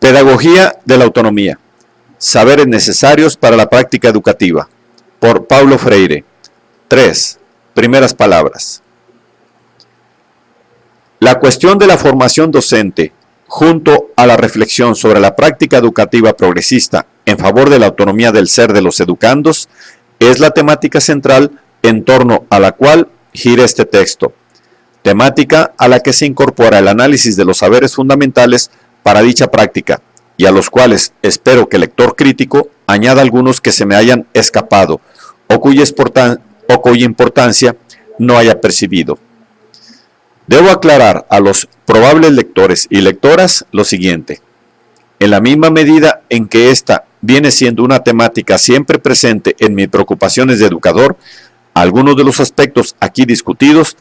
Pedagogía de la autonomía. Saberes necesarios para la práctica educativa. Por Paulo Freire. 3. Primeras palabras. La cuestión de la formación docente, junto a la reflexión sobre la práctica educativa progresista en favor de la autonomía del ser de los educandos, es la temática central en torno a la cual gira este texto. Temática a la que se incorpora el análisis de los saberes fundamentales para dicha práctica, y a los cuales espero que el lector crítico añada algunos que se me hayan escapado o cuya importancia no haya percibido. Debo aclarar a los probables lectores y lectoras lo siguiente. En la misma medida en que esta viene siendo una temática siempre presente en mis preocupaciones de educador, algunos de los aspectos aquí discutidos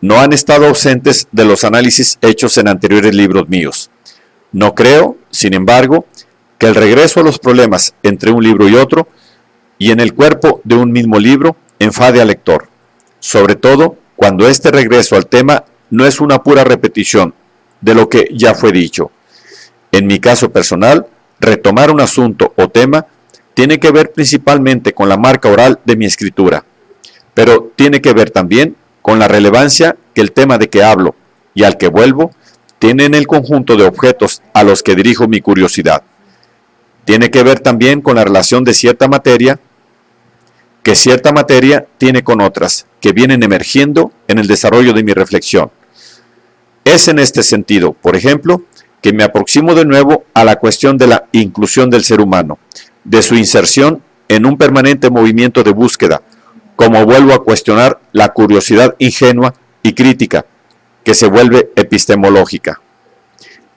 no han estado ausentes de los análisis hechos en anteriores libros míos. No creo, sin embargo, que el regreso a los problemas entre un libro y otro, y en el cuerpo de un mismo libro, enfade al lector, sobre todo cuando este regreso al tema no es una pura repetición de lo que ya fue dicho. En mi caso personal, retomar un asunto o tema tiene que ver principalmente con la marca oral de mi escritura, pero tiene que ver también con la relevancia que el tema de que hablo y al que vuelvo tiene en el conjunto de objetos a los que dirijo mi curiosidad. Tiene que ver también con la relación de cierta materia tiene con otras que vienen emergiendo en el desarrollo de mi reflexión. Es en este sentido, por ejemplo, que me aproximo de nuevo a la cuestión de la inclusión del ser humano, de su inserción en un permanente movimiento de búsqueda, como vuelvo a cuestionar la curiosidad ingenua y crítica, que se vuelve epistemológica.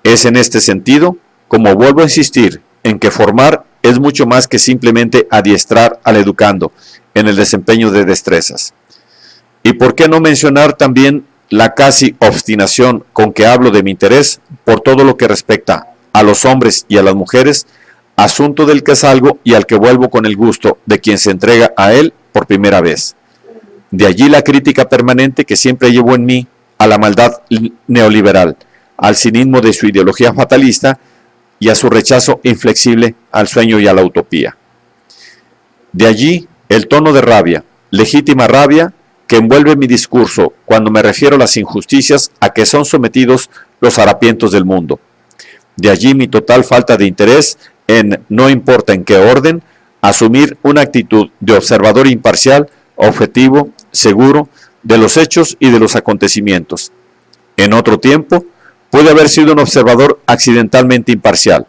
Es en este sentido como vuelvo a insistir en que formar es mucho más que simplemente adiestrar al educando en el desempeño de destrezas. ¿Y por qué no mencionar también la casi obstinación con que hablo de mi interés por todo lo que respecta a los hombres y a las mujeres, asunto del que salgo y al que vuelvo con el gusto de quien se entrega a él por primera vez? De allí la crítica permanente que siempre llevo en mí a la maldad neoliberal, al cinismo de su ideología fatalista y a su rechazo inflexible al sueño y a la utopía. De allí el tono de rabia, legítima rabia, que envuelve mi discurso cuando me refiero a las injusticias a que son sometidos los harapientos del mundo. De allí mi total falta de interés en, no importa en qué orden, asumir una actitud de observador imparcial, objetivo, seguro, de los hechos y de los acontecimientos. En otro tiempo, pude haber sido un observador accidentalmente imparcial,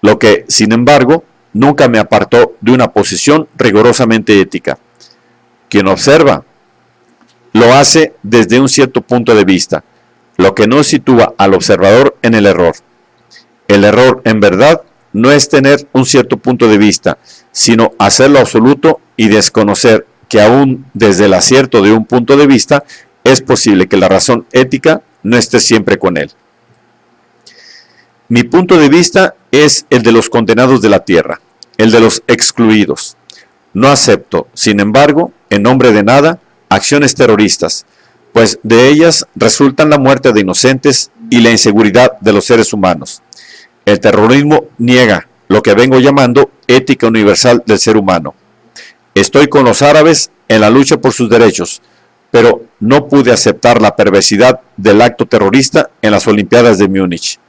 lo que, sin embargo, nunca me apartó de una posición rigurosamente ética. Quien observa, lo hace desde un cierto punto de vista, lo que no sitúa al observador en el error. El error, en verdad, no es tener un cierto punto de vista, sino hacerlo absoluto y desconocer que aún desde el acierto de un punto de vista es posible que la razón ética no esté siempre con él. Mi punto de vista es el de los condenados de la tierra, el de los excluidos. No acepto, sin embargo, en nombre de nada, acciones terroristas, pues de ellas resultan la muerte de inocentes y la inseguridad de los seres humanos. El terrorismo niega lo que vengo llamando ética universal del ser humano. Estoy con los árabes en la lucha por sus derechos, pero no pude aceptar la perversidad del acto terrorista en las Olimpiadas de Múnich.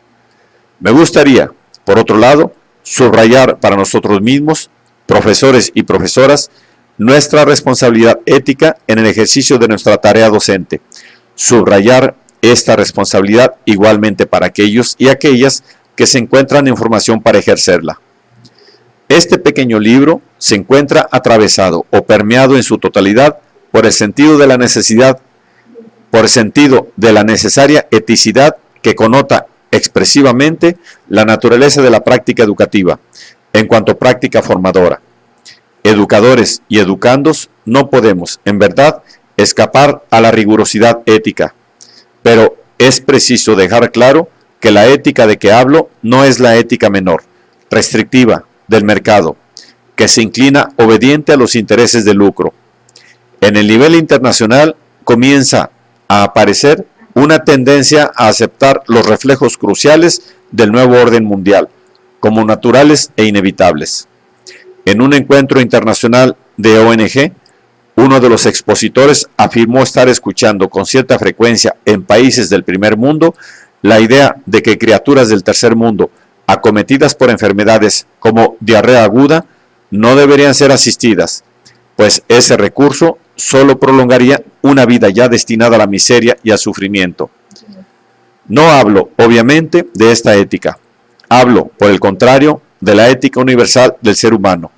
Me gustaría, por otro lado, subrayar para nosotros mismos, profesores y profesoras, nuestra responsabilidad ética en el ejercicio de nuestra tarea docente. Subrayar esta responsabilidad igualmente para aquellos y aquellas que se encuentran en formación para ejercerla. Este pequeño libro se encuentra atravesado o permeado en su totalidad por el sentido de la necesidad, por el sentido de la necesaria eticidad que connota expresivamente la naturaleza de la práctica educativa, en cuanto práctica formadora. Educadores y educandos no podemos, en verdad, escapar a la rigurosidad ética, pero es preciso dejar claro que la ética de que hablo no es la ética menor, restrictiva, del mercado, que se inclina obediente a los intereses de lucro. En el nivel internacional comienza a aparecer una tendencia a aceptar los reflejos cruciales del nuevo orden mundial, como naturales e inevitables. En un encuentro internacional de ONG, uno de los expositores afirmó estar escuchando con cierta frecuencia en países del primer mundo la idea de que criaturas del tercer mundo, acometidas por enfermedades como diarrea aguda, no deberían ser asistidas, pues ese recurso solo prolongaría una vida ya destinada a la miseria y al sufrimiento. No hablo, obviamente, de esta ética. Hablo, por el contrario, de la ética universal del ser humano,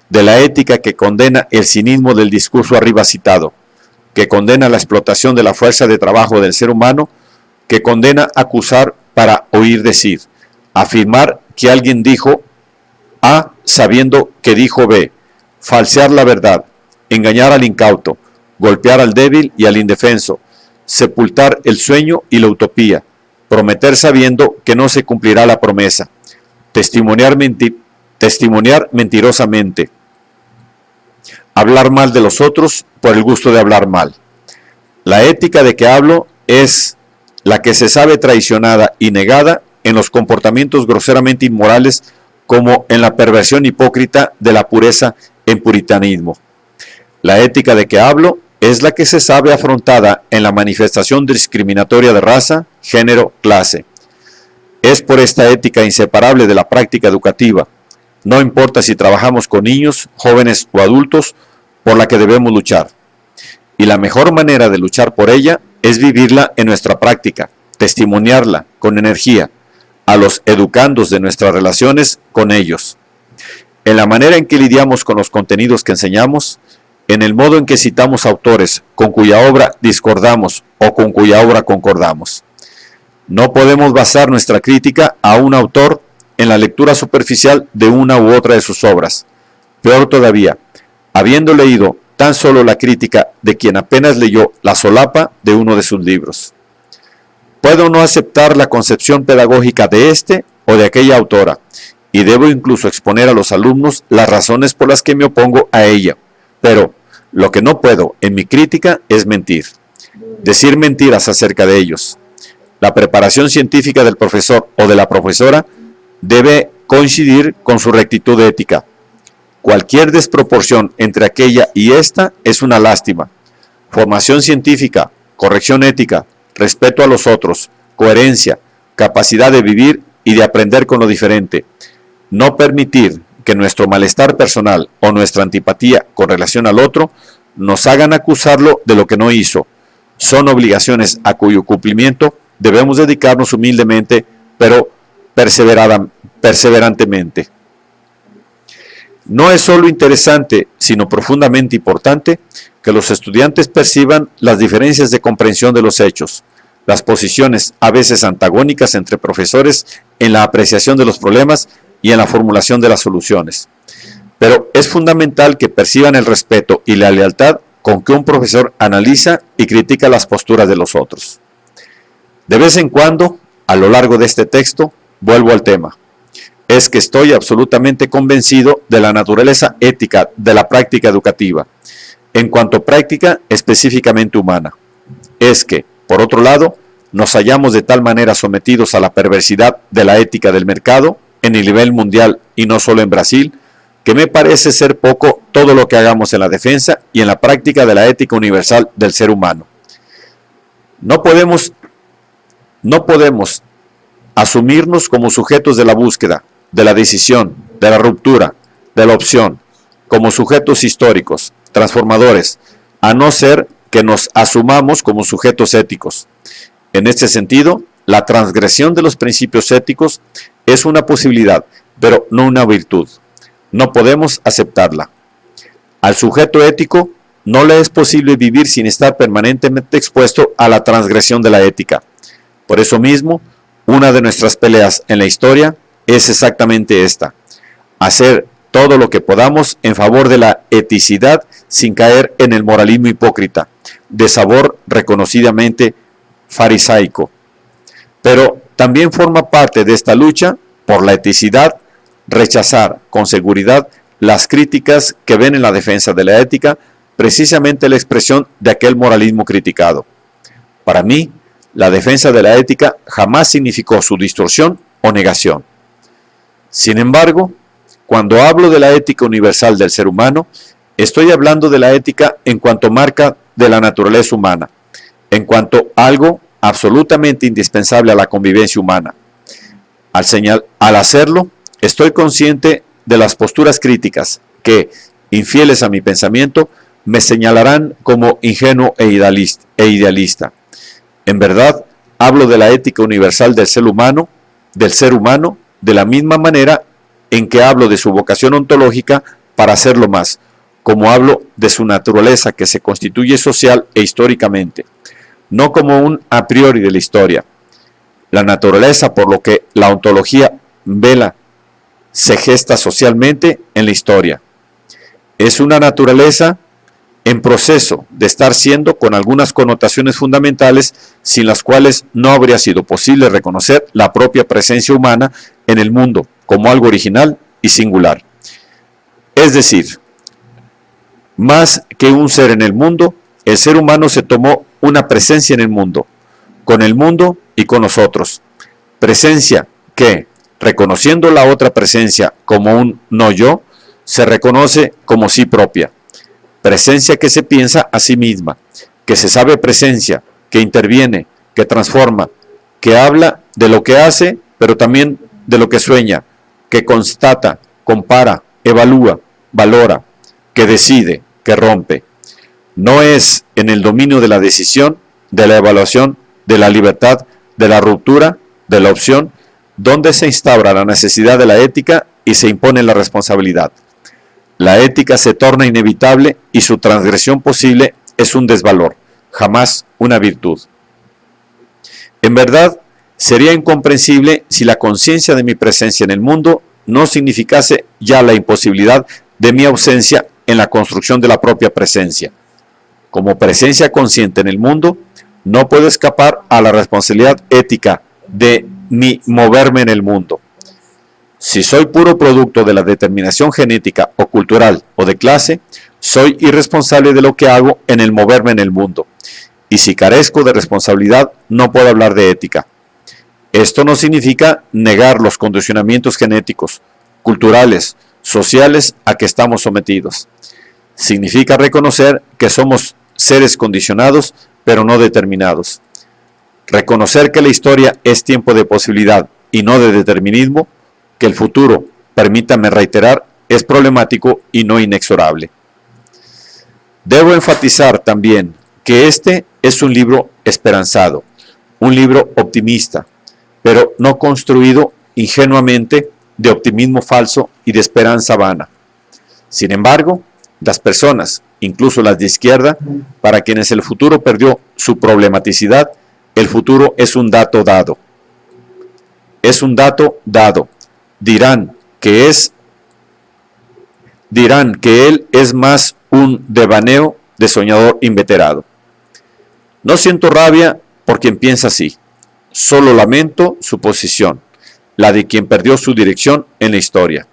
de la ética que condena el cinismo del discurso arriba citado, que condena la explotación de la fuerza de trabajo del ser humano, que condena acusar para oír decir, afirmar que alguien dijo A sabiendo que dijo B, falsear la verdad, engañar al incauto, golpear al débil y al indefenso, sepultar el sueño y la utopía, prometer sabiendo que no se cumplirá la promesa, testimoniar mentirosamente, hablar mal de los otros por el gusto de hablar mal. La ética de que hablo es la que se sabe traicionada y negada en los comportamientos groseramente inmorales como en la perversión hipócrita de la pureza en puritanismo. La ética de que hablo es la que se sabe afrontada en la manifestación discriminatoria de raza, género, clase. Es por esta ética inseparable de la práctica educativa, no importa si trabajamos con niños, jóvenes o adultos, por la que debemos luchar. Y la mejor manera de luchar por ella es vivirla en nuestra práctica, testimoniarla con energía a los educandos de nuestras relaciones con ellos. En la manera en que lidiamos con los contenidos que enseñamos, en el modo en que citamos autores con cuya obra discordamos o con cuya obra concordamos. No podemos basar nuestra crítica a un autor en la lectura superficial de una u otra de sus obras. Peor todavía, habiendo leído tan solo la crítica de quien apenas leyó la solapa de uno de sus libros. Puedo no aceptar la concepción pedagógica de este o de aquella autora, y debo incluso exponer a los alumnos las razones por las que me opongo a ella, pero lo que no puedo en mi crítica es mentir, decir mentiras acerca de ellos. La preparación científica del profesor o de la profesora debe coincidir con su rectitud ética. Cualquier desproporción entre aquella y esta es una lástima. Formación científica, corrección ética, respeto a los otros, coherencia, capacidad de vivir y de aprender con lo diferente. No permitir que nuestro malestar personal o nuestra antipatía con relación al otro nos hagan acusarlo de lo que no hizo. Son obligaciones a cuyo cumplimiento debemos dedicarnos humildemente, pero perseverantemente. No es solo interesante, sino profundamente importante, que los estudiantes perciban las diferencias de comprensión de los hechos, las posiciones a veces antagónicas entre profesores en la apreciación de los problemas y en la formulación de las soluciones. Pero es fundamental que perciban el respeto y la lealtad con que un profesor analiza y critica las posturas de los otros. De vez en cuando, a lo largo de este texto, vuelvo al tema. Es que estoy absolutamente convencido de la naturaleza ética de la práctica educativa, en cuanto a práctica específicamente humana. Es que, por otro lado, nos hallamos de tal manera sometidos a la perversidad de la ética del mercado, en el nivel mundial y no solo en Brasil, que me parece ser poco todo lo que hagamos en la defensa y en la práctica de la ética universal del ser humano. No podemos asumirnos como sujetos de la búsqueda, de la decisión, de la ruptura, de la opción, como sujetos históricos, transformadores, a no ser que nos asumamos como sujetos éticos. En este sentido, la transgresión de los principios éticos es una posibilidad, pero no una virtud. No podemos aceptarla. Al sujeto ético no le es posible vivir sin estar permanentemente expuesto a la transgresión de la ética. Por eso mismo, una de nuestras peleas en la historia es exactamente esta: hacer todo lo que podamos en favor de la eticidad sin caer en el moralismo hipócrita, de sabor reconocidamente farisaico. Pero también forma parte de esta lucha por la eticidad rechazar con seguridad las críticas que ven en la defensa de la ética precisamente la expresión de aquel moralismo criticado. Para mí, la defensa de la ética jamás significó su distorsión o negación. Sin embargo, cuando hablo de la ética universal del ser humano, estoy hablando de la ética en cuanto marca de la naturaleza humana, en cuanto algo absolutamente indispensable a la convivencia humana. Al hacerlo, estoy consciente de las posturas críticas que, infieles a mi pensamiento, me señalarán como ingenuo e idealista. En verdad, hablo de la ética universal del ser humano, de la misma manera en que hablo de su vocación ontológica para hacerlo más, como hablo de su naturaleza que se constituye social e históricamente, no como un a priori de la historia. La naturaleza, por lo que la ontología vela, se gesta socialmente en la historia. Es una naturaleza en proceso de estar siendo con algunas connotaciones fundamentales sin las cuales no habría sido posible reconocer la propia presencia humana en el mundo como algo original y singular. Es decir, más que un ser en el mundo, el ser humano se tomó una presencia en el mundo, con el mundo y con nosotros. Presencia que, reconociendo la otra presencia como un no yo, se reconoce como sí propia. Presencia que se piensa a sí misma, que se sabe presencia, que interviene, que transforma, que habla de lo que hace, pero también de lo que sueña, que constata, compara, evalúa, valora, que decide, que rompe. No es en el dominio de la decisión, de la evaluación, de la libertad, de la ruptura, de la opción, donde se instaura la necesidad de la ética y se impone la responsabilidad. La ética se torna inevitable y su transgresión posible es un desvalor, jamás una virtud. En verdad, sería incomprensible si la conciencia de mi presencia en el mundo no significase ya la imposibilidad de mi ausencia en la construcción de la propia presencia. Como presencia consciente en el mundo, no puedo escapar a la responsabilidad ética de mi moverme en el mundo. Si soy puro producto de la determinación genética o cultural o de clase, soy irresponsable de lo que hago en el moverme en el mundo. Y si carezco de responsabilidad, no puedo hablar de ética. Esto no significa negar los condicionamientos genéticos, culturales, sociales a que estamos sometidos. Significa reconocer que somos seres condicionados, pero no determinados. Reconocer que la historia es tiempo de posibilidad y no de determinismo, que el futuro, permítame reiterar, es problemático y no inexorable. Debo enfatizar también que este es un libro esperanzado, un libro optimista, pero no construido ingenuamente de optimismo falso y de esperanza vana. Sin embargo, las personas, incluso las de izquierda, para quienes el futuro perdió su problematicidad, el futuro es un dato dado. Es un dato dado. Dirán que él es más un devaneo de soñador inveterado. No siento rabia por quien piensa así, solo lamento su posición, la de quien perdió su dirección en la historia.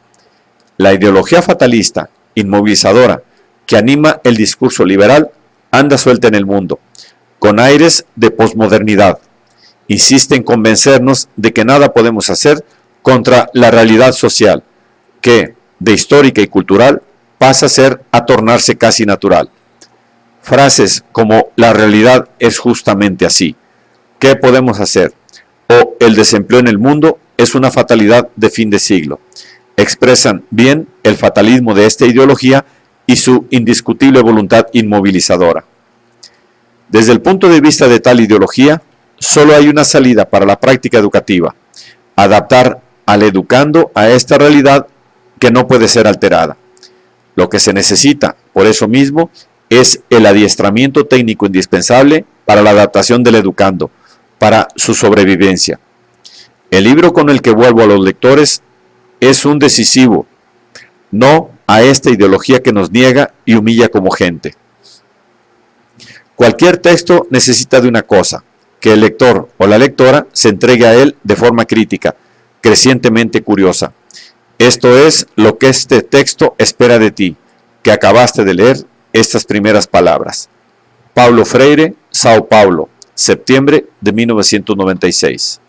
La ideología fatalista, inmovilizadora, que anima el discurso liberal, anda suelta en el mundo, con aires de posmodernidad. Insiste en convencernos de que nada podemos hacer contra la realidad social, que, de histórica y cultural, pasa a tornarse casi natural. Frases como "la realidad es justamente así", "¿qué podemos hacer?" o "el desempleo en el mundo es una fatalidad de fin de siglo", expresan bien el fatalismo de esta ideología y su indiscutible voluntad inmovilizadora. Desde el punto de vista de tal ideología, solo hay una salida para la práctica educativa: adaptar al educando a esta realidad que no puede ser alterada. Lo que se necesita, por eso mismo, es el adiestramiento técnico indispensable para la adaptación del educando, para su sobrevivencia. El libro con el que vuelvo a los lectores es un decisivo, no a esta ideología que nos niega y humilla como gente. Cualquier texto necesita de una cosa: que el lector o la lectora se entregue a él de forma crítica, crecientemente curiosa. Esto es lo que este texto espera de ti, que acabaste de leer estas primeras palabras. Paulo Freire, Sao Paulo, septiembre de 1996.